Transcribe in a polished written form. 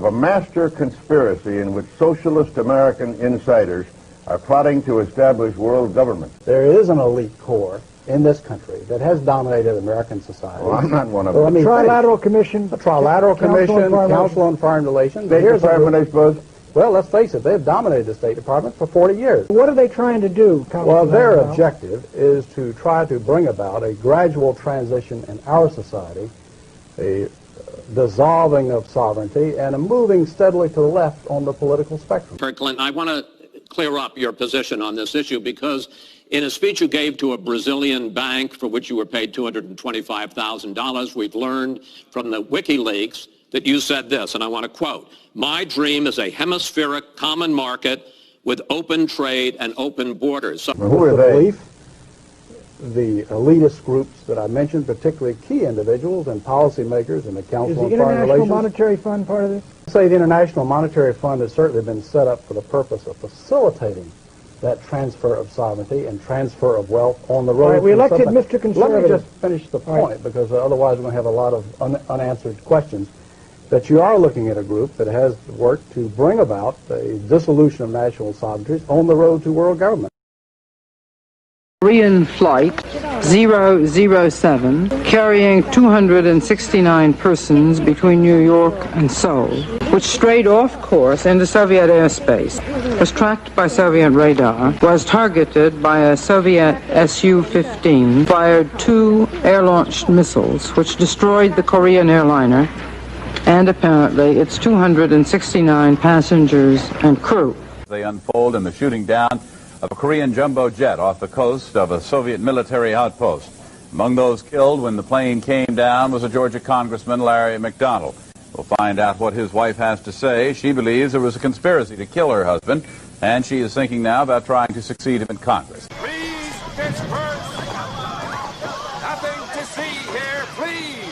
of a master conspiracy in which socialist American insiders are plotting to establish world government. There is an elite corps in this country that has dominated American society. Well, I'm not one of them. Let me Trilateral Commission. The Trilateral Commission, Council on Foreign Relations. State Department, I suppose? Well, let's face it, they've dominated the State Department for 40 years. What are they trying to do, Well, their objective is to try to bring about a gradual transition in our society, a dissolving of sovereignty, and a moving steadily to the left on the political spectrum. Clinton, I want to clear up your position on this issue because in a speech you gave to a Brazilian bank for which you were paid $225,000, we've learned from the WikiLeaks that you said this, and I want to quote, "My dream is a hemispheric common market with open trade and open borders." So who are they? The elitist groups that I mentioned, particularly key individuals and policymakers in the Council on Is the Foreign Relations. International Monetary Fund part of this? I'd say the International Monetary Fund has certainly been set up for the purpose of facilitating that transfer of sovereignty and transfer of wealth on the road. All right, we to elected something. Mr. Conservative. Let me just finish the point, because otherwise we're going to have a lot of unanswered questions. That you are looking at a group that has worked to bring about a dissolution of national sovereignties on the road to world government. Korean Flight 007, carrying 269 persons between New York and Seoul, which strayed off course into Soviet airspace, was tracked by Soviet radar, was targeted by a Soviet Su-15, fired 2 air-launched missiles, which destroyed the Korean airliner and apparently its 269 passengers and crew. They unfold in the shooting down of a Korean jumbo jet off the coast of a Soviet military outpost. Among those killed when the plane came down was a Georgia Congressman, Larry McDonald. We'll find out what his wife has to say. She believes there was a conspiracy to kill her husband, and she is thinking now about trying to succeed him in Congress. Please, Pittsburgh, nothing to see here, please.